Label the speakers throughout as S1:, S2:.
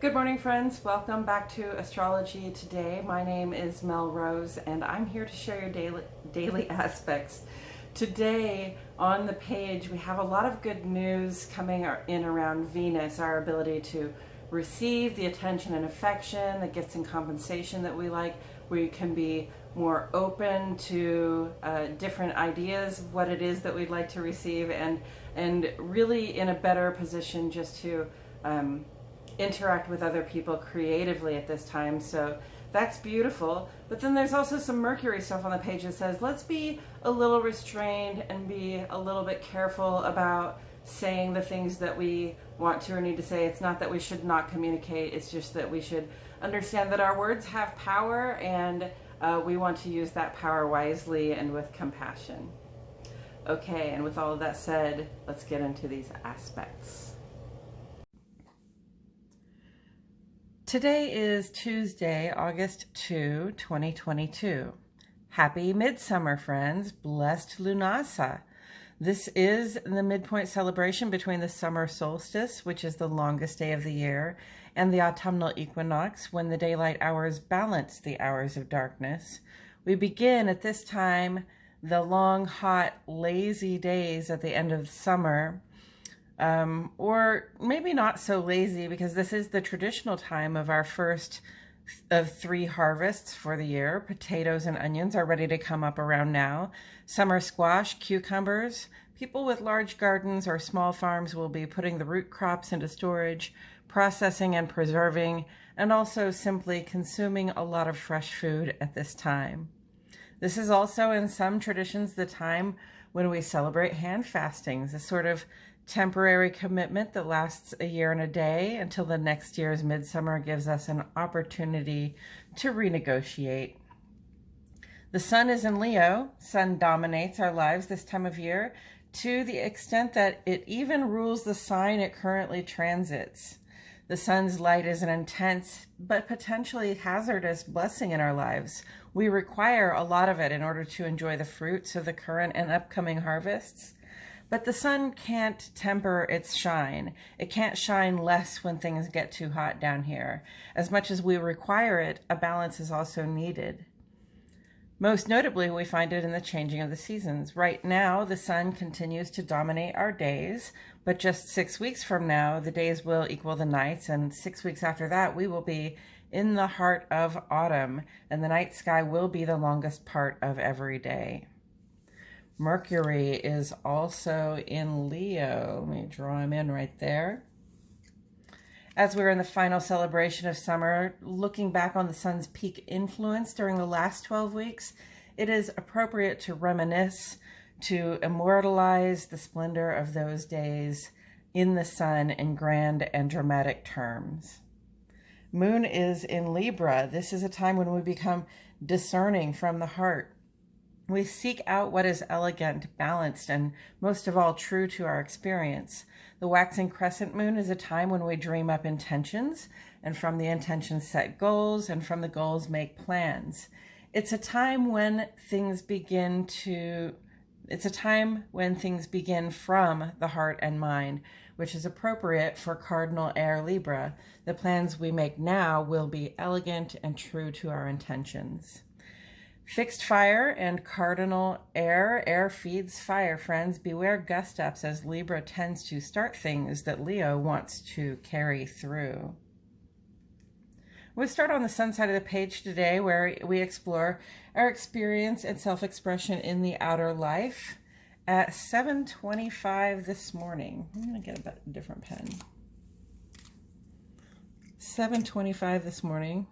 S1: Good morning, friends. Welcome back to Astrology Today. My name is Mel Rose, and I'm here to share your daily aspects. Today on the page, we have a lot of good news coming in around Venus, our ability to receive the attention and affection, the gifts and compensation that we like. We can be more open to different ideas of what it is that we'd like to receive, and really in a better position just to interact with other people creatively at this time. So that's beautiful. But then there's also some Mercury stuff on the page that says let's be a little restrained and be a little bit careful about saying the things that we want to or need to say. It's not that we should not communicate, it's just that we should understand that our words have power, and we want to use that power wisely and with compassion. Okay, and with all of that said, let's get into these aspects. Today is Tuesday, August 2, 2022. Happy Midsummer, friends. Blessed Lunasa. This is the midpoint celebration between the summer solstice, which is the longest day of the year, and the autumnal equinox, when the daylight hours balance the hours of darkness. We begin at this time the long, hot, lazy days at the end of summer, or maybe not so lazy, because this is the traditional time of our first of 3 harvests for the year. Potatoes and onions are ready to come up around now. Summer squash, cucumbers. People with large gardens or small farms will be putting the root crops into storage, processing and preserving, and also simply consuming a lot of fresh food at this time. This is also, in some traditions, the time when we celebrate hand fastings, a sort of temporary commitment that lasts a year and a day until the next year's midsummer gives us an opportunity to renegotiate. The sun is in Leo. Sun dominates our lives this time of year to the extent that it even rules the sign it currently transits. The sun's light is an intense but potentially hazardous blessing in our lives. We require a lot of it in order to enjoy the fruits of the current and upcoming harvests. But the sun can't temper its shine. It can't shine less when things get too hot down here. As much as we require it, a balance is also needed. Most notably, we find it in the changing of the seasons. Right now, the sun continues to dominate our days, but just 6 weeks from now, the days will equal the nights, and 6 weeks after that, we will be in the heart of autumn, and the night sky will be the longest part of every day. Mercury is also in Leo. Let me draw him in right there. As we're in the final celebration of summer, looking back on the sun's peak influence during the last 12 weeks, it is appropriate to reminisce, to immortalize the splendor of those days in the sun in grand and dramatic terms. Moon is in Libra. This is a time when we become discerning from the heart. We seek out what is elegant, balanced, and most of all, true to our experience. The waxing crescent moon is a time when we dream up intentions, and from the intentions set goals, and from the goals make plans. It's a time when things begin from the heart and mind, which is appropriate for cardinal air Libra. The plans we make now will be elegant and true to our intentions. Fixed fire and cardinal air. Air feeds fire, friends. Beware gust-ups, as Libra tends to start things that Leo wants to carry through. We'll start on the sun side of the page today, where we explore our experience and self-expression in the outer life at 7:25 this morning. I'm going to get a different pen. 7:25 this morning.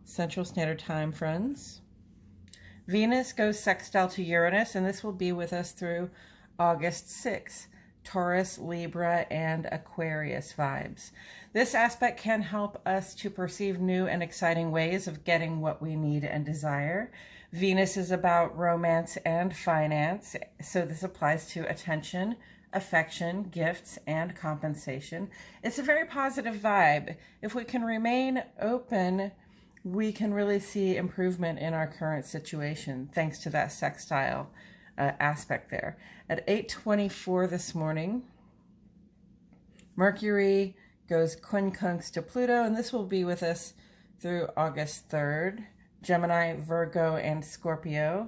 S1: Central Standard Time, friends. Venus goes sextile to Uranus, and this will be with us through August 6th. Taurus, Libra, and Aquarius vibes. This aspect can help us to perceive new and exciting ways of getting what we need and desire. Venus is about romance and finance, so this applies to attention, affection, gifts, and compensation. It's a very positive vibe. If we can remain open, we can really see improvement in our current situation thanks to that sextile aspect there. At 8:24 this morning, Mercury goes quincunx to Pluto, and this will be with us through August 3rd. Gemini, Virgo, and Scorpio.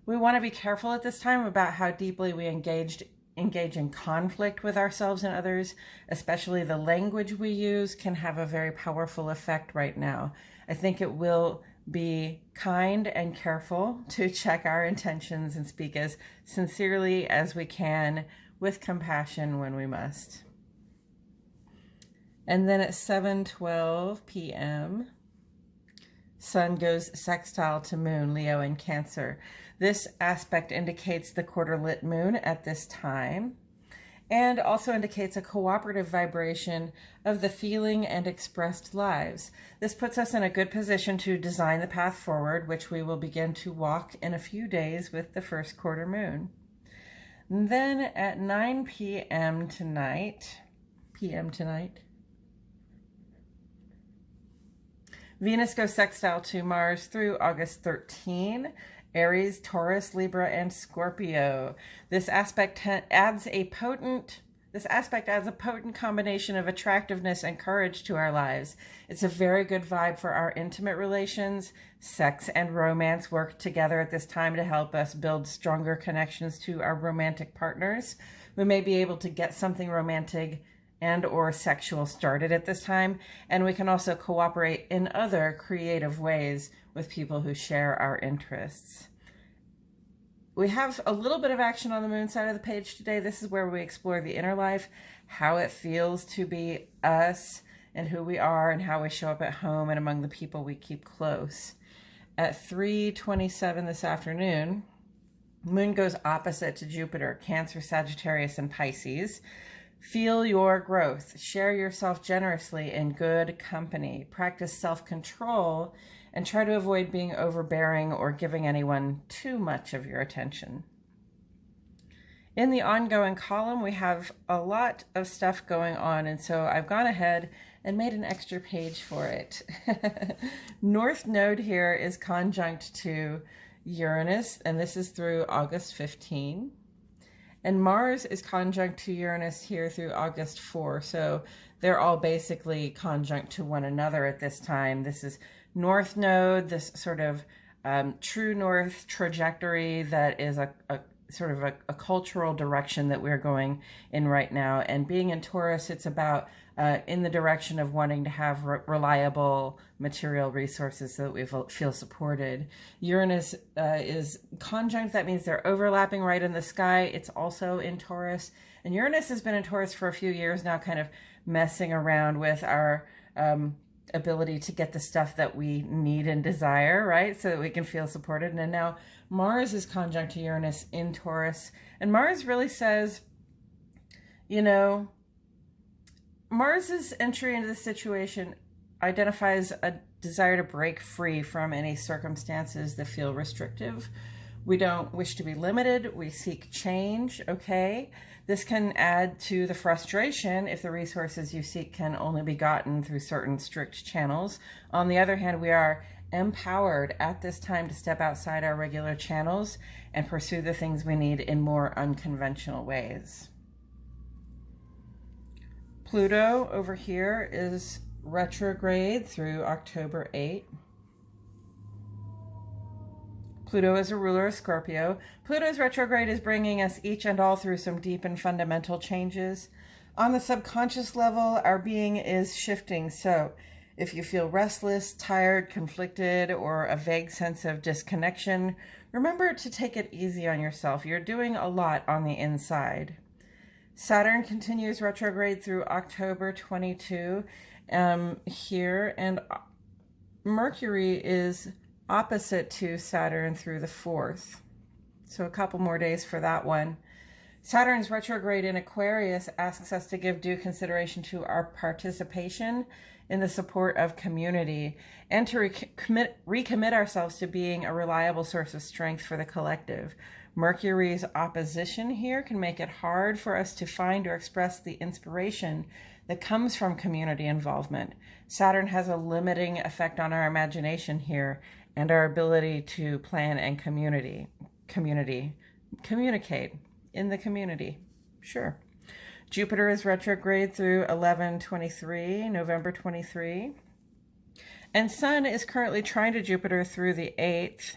S1: We want to be careful at this time about how deeply we engage in conflict with ourselves and others, especially the language we use can have a very powerful effect right now. I think it will be kind and careful to check our intentions and speak as sincerely as we can with compassion when we must. And then at 7:12 p.m., Sun goes sextile to Moon, Leo, and Cancer. This aspect indicates the quarter lit moon at this time and also indicates a cooperative vibration of the feeling and expressed lives. This puts us in a good position to design the path forward, which we will begin to walk in a few days with the first quarter moon. And then at 9 p.m. tonight, Venus goes sextile to Mars through August 13, Aries, Taurus, Libra, and Scorpio. This aspect adds a potent combination of attractiveness and courage to our lives. It's a very good vibe for our intimate relations. Sex and romance work together at this time to help us build stronger connections to our romantic partners. We may be able to get something romantic and or sexual started at this time, and we can also cooperate in other creative ways with people who share our interests. We have a little bit of action on the moon side of the page today. This is where we explore the inner life, how it feels to be us and who we are and how we show up at home and among the people we keep close. At 3:27 this afternoon, Moon goes opposite to Jupiter, Cancer, Sagittarius, and Pisces. Feel your growth. Share yourself generously in good company. Practice self-control and try to avoid being overbearing or giving anyone too much of your attention. In the ongoing column, we have a lot of stuff going on, and so I've gone ahead and made an extra page for it. North Node here is conjunct to Uranus, and this is through August 15. And Mars is conjunct to Uranus here through August 4. So they're all basically conjunct to one another at this time. This is North Node, this sort of true north trajectory that is a sort of a cultural direction that we're going in right now. And being in Taurus, it's about in the direction of wanting to have reliable material resources so that we feel supported. Uranus is conjunct. That means they're overlapping right in the sky. It's also in Taurus. And Uranus has been in Taurus for a few years now, kind of messing around with our ability to get the stuff that we need and desire, right? So that we can feel supported. And now Mars is conjunct to Uranus in Taurus. And Mars really says, you know, Mars's entry into the situation identifies a desire to break free from any circumstances that feel restrictive. We don't wish to be limited. We seek change, okay? This can add to the frustration if the resources you seek can only be gotten through certain strict channels. On the other hand, we are empowered at this time to step outside our regular channels and pursue the things we need in more unconventional ways. Pluto over here is retrograde through October 8. Pluto is a ruler of Scorpio. Pluto's retrograde is bringing us each and all through some deep and fundamental changes. On the subconscious level, our being is shifting. So if you feel restless, tired, conflicted, or a vague sense of disconnection, remember to take it easy on yourself. You're doing a lot on the inside. Saturn continues retrograde through October 22 here, and Mercury is opposite to Saturn through the 4th. So a couple more days for that one. Saturn's retrograde in Aquarius asks us to give due consideration to our participation in the support of community and to recommit ourselves to being a reliable source of strength for the collective. Mercury's opposition here can make it hard for us to find or express the inspiration that comes from community involvement. Saturn has a limiting effect on our imagination here and our ability to plan and communicate in the community. Sure. Jupiter is retrograde through 11/23, November 23. And Sun is currently trine to Jupiter through the 8th.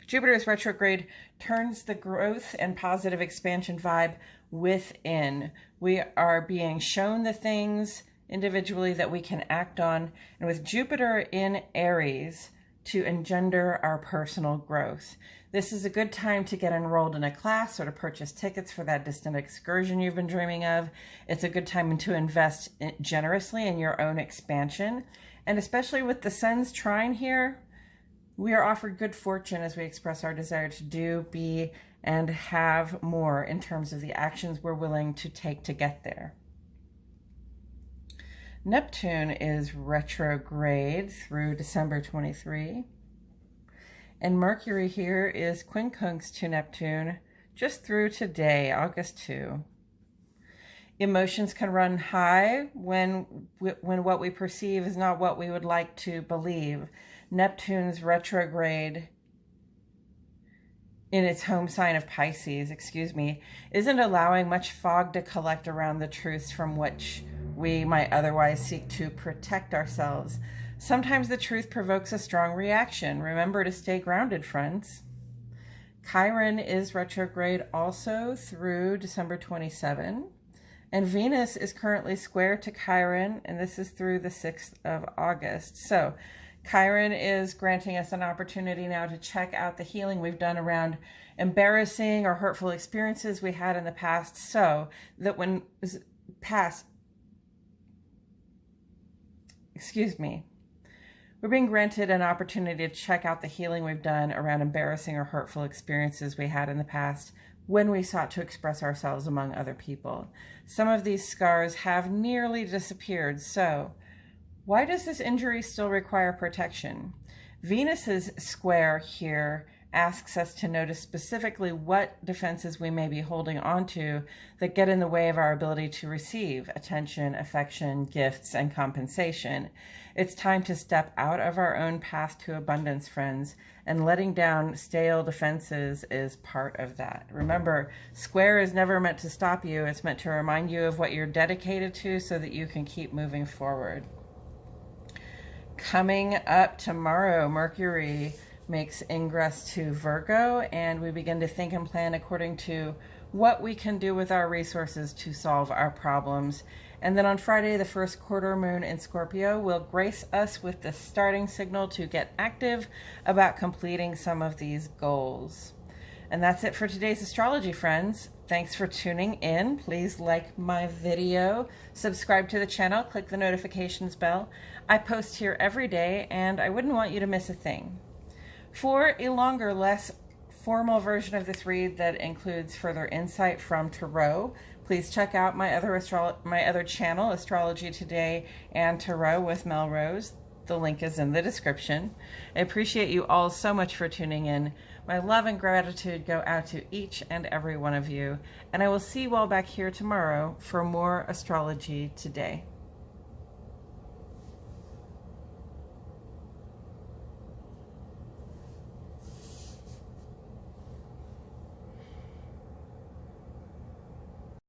S1: Jupiter's retrograde turns the growth and positive expansion vibe within. We are being shown the things individually that we can act on. And with Jupiter in Aries, to engender our personal growth. This is a good time to get enrolled in a class or to purchase tickets for that distant excursion you've been dreaming of. It's a good time to invest generously in your own expansion. And especially with the Sun's trine here, we are offered good fortune as we express our desire to do, be, and have more in terms of the actions we're willing to take to get there. Neptune is retrograde through December 23. And Mercury here is quincunx to Neptune just through today, August 2. Emotions can run high when what we perceive is not what we would like to believe. Neptune's retrograde in its home sign of Pisces, isn't allowing much fog to collect around the truths from which we might otherwise seek to protect ourselves. Sometimes the truth provokes a strong reaction. Remember to stay grounded, friends. Chiron is retrograde also through December 27. And Venus is currently square to Chiron, and this is through the 6th of August. So Chiron is granting us an opportunity now to check out the healing we've done around embarrassing or hurtful experiences we had in the past, so that when we're being granted an opportunity to check out the healing we've done around embarrassing or hurtful experiences we had in the past when we sought to express ourselves among other people. Some of these scars have nearly disappeared, so why does this injury still require protection? Venus's square here asks us to notice specifically what defenses we may be holding on to that get in the way of our ability to receive attention, affection, gifts, and compensation. It's time to step out of our own path to abundance, friends, and letting down stale defenses is part of that. Remember, square is never meant to stop you. It's meant to remind you of what you're dedicated to so that you can keep moving forward. Coming up tomorrow, Mercury makes ingress to Virgo, and we begin to think and plan according to what we can do with our resources to solve our problems. And then on Friday, the first quarter moon in Scorpio will grace us with the starting signal to get active about completing some of these goals. And that's it for today's astrology, friends. Thanks for tuning in. Please like my video, subscribe to the channel, click the notifications bell. I post here every day, and I wouldn't want you to miss a thing. For a longer, less formal version of this read that includes further insight from Tarot, please check out my other channel, Astrology Today and Tarot with Melrose. The link is in the description. I appreciate you all so much for tuning in. My love and gratitude go out to each and every one of you, and I will see you all back here tomorrow for more Astrology Today.